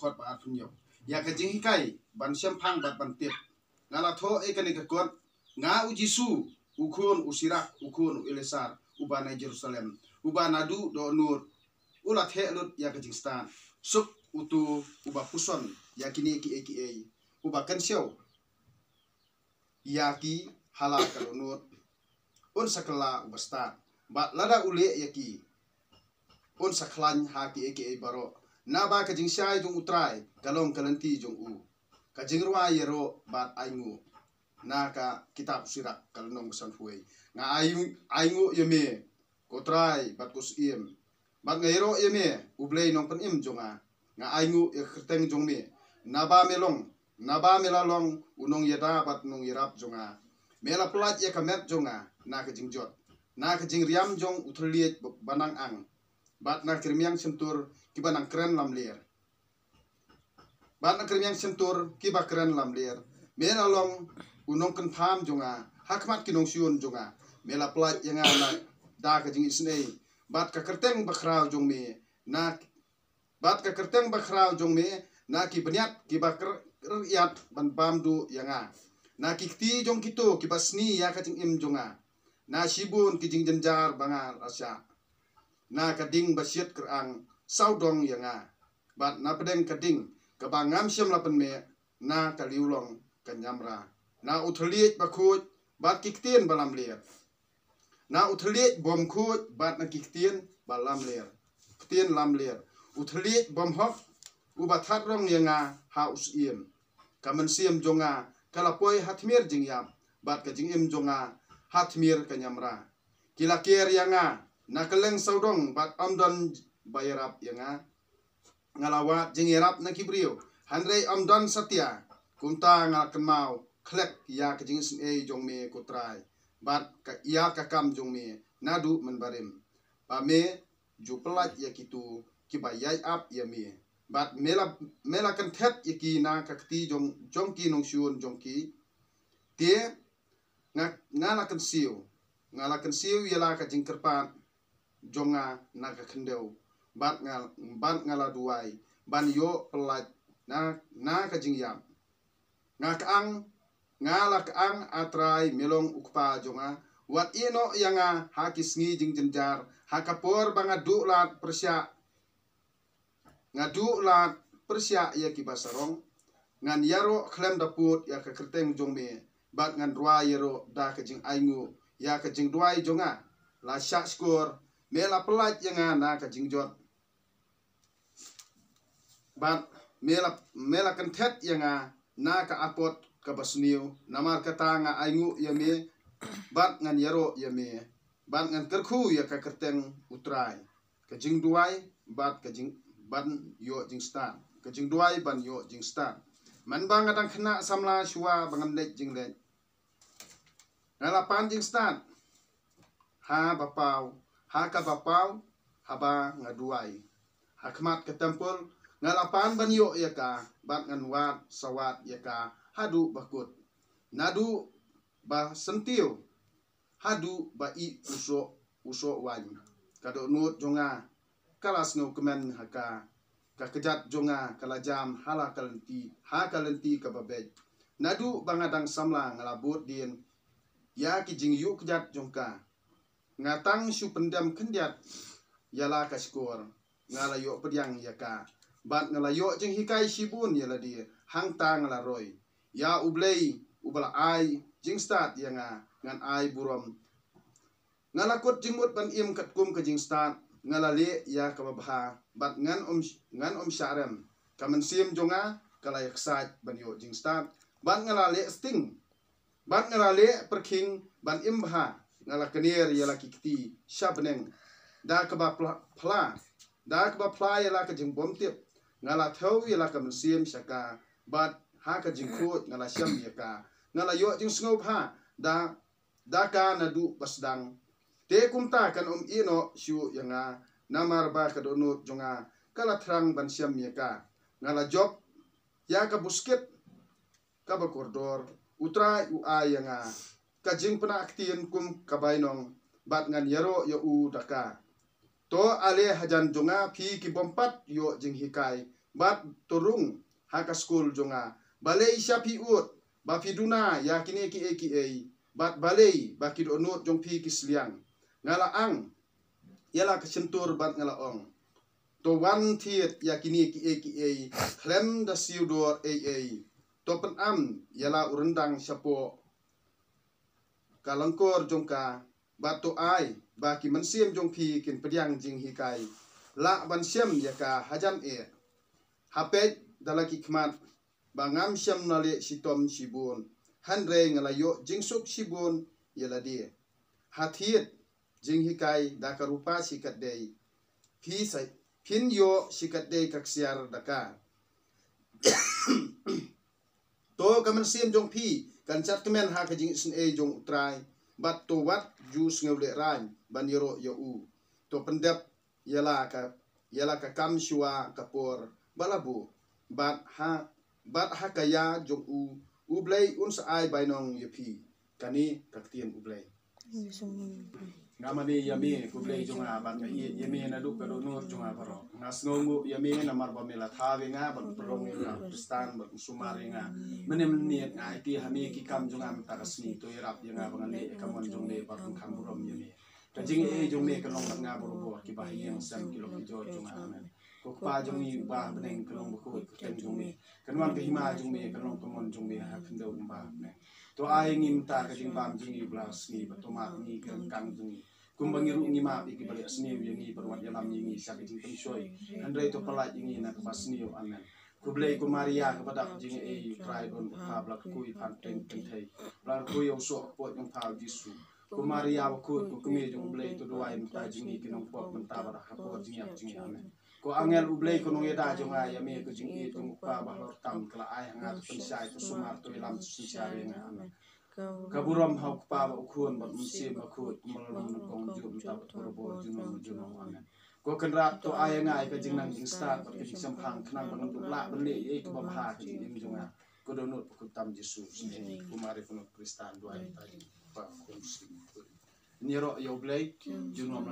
khot ba atun yo ya ka jing hikai ban siam phang bat ban tip ngala tho e kan ka kon nga u jisu ukun usirak ukun elesar ubana Jerusalem ubana du do nur ula the lut ya ka jing stan suk utu uba puson ya kini ki eki uba kan siau ya ki halak ka nur un sakala ubasta ba lada ule ya ki un saklan ha ki eki baro na ba ka jing shai jung utrai kalong kalanti jung u ka jing ruwa yero bat aingu na ka kitab sirak kalnong san huai nga aingu yeme kotrai bat kus iem bat ngairo yeme ublei nong pen im jonga nga aingu e kerteng jong me naba melalong unong yada bat nong yirap jonga mela plat ya kamet jonga na ka jing jot na ka jing riam jong uthliet banang ang bat na kirmiang sentur kibanang kren lam ler bat na kirmiang sentur kiba kren lam ler mela long unong kan pham jonga hakmat kinong siun jonga mela plat yang na da ka jing isnei bat ka kerteng bakrau jong me na bat ka kerteng bakrau jong me na ki banyat ki bakr yat ban bamdu yanga na ki ti jong kito ki basni ya ka jing im jonga na shibun ki jing jenjar bangal asya na kading basiat kerang saudong yanga bat na pedeng kading ka bangam siam lapen me na kaliulong kanyamra na uthliet bakut bat kiktien balam ler na uthliet bom khut bat na kiktien balam ler ktien lam ler uthliet bom hok ubathat rong yanga haus iem kamen siam jonga kalapoi hatmir jingyam bat ka jingim jonga hatmir kanyamra kilaker yanga na keleng saudong bat amdon bayarap yanga ngalawat jingirap na kibrio handrei amdon satya kunta ngalakan mau klek ya ka jing sin e jong me kotrai bat ka ya ka kam jong me nadu menbarim pa me ju pelat ya kitu kibayai ap ya me bat mela kan thet ya ki na ka kti jong ki nong siun jong ki te ngala kan siu ya la ka jing kerpat jonga na ka kendeu bat ngala duai ban yo pelat na ka jing yam ngala kaang atrai melong ukpa jonga wat ino yanga hakis ngi jing jenjar hakapor banga dulat persya ya ki basarong ngan yaro klem daput ya ka kerteng jong me bat ngan rua yero da ka jing aingu ya ka jing duai jonga la syak skor mela pelat yanga na ka jing jot bat mela kan thet yanga na ka apot ka basniu namar kata nga aingu yame bat ngan yaro yame bat ngan kerkhu ya ka kerteng utrai ka jing duai bat ka jing ban yo jing stan ka jing duai ban yo jing stan man bang adang khna samla shua bangan lek jing lek ngalapan jing stan ha bapau ha ka bapau haba ngaduai hakmat ka tempel ngalapan ban yo ya ka bat ngan wat sawat ya ka hadu bakut nadu ba sentiu hadu ba I uso wan kado nut jonga kalas ngau kemen haka ka kejat jonga kalajam hala kalenti ka babej nadu bangadang samla ngalabut din ya ki jing yu kejat jongka ngatang su pendam kendiat yala ka skor ngalayo pediang yaka bat ngalayo jing hikai sibun yala di hangta ngalaroi ya ublei ubala ai jing start yanga ngan ai burom ngalakut jingmut ban im kat kum ka jing start ngalale ya kababha bat ngan syarem kamen sim jonga kalayak sat ban yo jing start ban ngalale sting ban ngalale perking ban imbha ngalakenir yala kikti syabneng da kaba pla yala ka jing bom tip ngala thau yala kamen sim syaka bat ha ka jing khut ngala syam yaka ngala yo jing sngo pha da ka nadu basdang te kumta kan ino shu yanga namar ba ka donut jonga kala thrang ban syam yaka ngala job ya ka busket ka ba koridor utra u ayanga ka jing pena aktien kum kabainong bat ngan yaro u daka to ale hajan jonga phi ki bompat yo jing hikai bat torung haka school jonga balei syapi ut ba piduna ya kini ki bat balei ba kido nut jong pi kisliang ngala ang yala kesentur bat ngala ong to wan thiet ya kini ki klem da siudor to pen am yala urendang sapo kalangkor jongka batu ai baki mensiam jong pi kin pediang jing hikai la ban siam yaka hajan hapet dalaki khmat bangam siam nale sitom sibun hanre ngalayo jingsuk sibun yala dia hathiet jing hikai dakarupa sikat dei pi sai pin yo sikat dei kaksiar daka to kamen siam jong pi kan chat kemen ha ka jing sin jong trai bat to wat jus ngewle ran ban yero yo u to pendep yala ka kam shua kapor balabu bat ha kaya jong u blai un sa ai bainong yepi kani kaktien u blai ngamani yami ku blai jonga bat yami na du pero nur jonga paro ngasnongu yami na marba mela thawe nga bat prong nga kristan bat sumari nga menem niat nga iti hami ki kam jonga takasni to irap nga bangale kamon jongne bat kamburom yami kajing jongme kalong bat nga borobo ki bahiyang sam kilo kijo jonga amen ko pa jongi ba beneng kalong buku ten jongme kanwan ke hima jongme kalong kamon jongme ha kendo ba ne to ai ngim ta kajing bam jingi blas ni batomat ni kang jingi kumbangiru ngi ma iki balik seni yangi perwat yalam yangi sakit jing soy andre to pala jingi na pas ni amen kublai ku maria kepada jingi try on ka blak ku pan ten tentai blar ku yo so pot yang pa jisu ku maria ku kumi jong blai to doai mta jingi kinong pot mta bara ka pot jingi amen ko angel ublai ko nong yeda jonga yami ko jingi tung pa ba lor tam kala ai ngat pensai to sumar to ilam sisare na amen kaburam hau pa ukun bat musim bakut malam kong jum tabat korbo junong amen ko kenrat to ay ngai ka jingnang jing start bat kajing sampang kenang bangun la beli ye ko babha jing jonga ko donut ko tam Jesus ni kumari kono kristan doai ta pa kunsi ni ro yo blai junong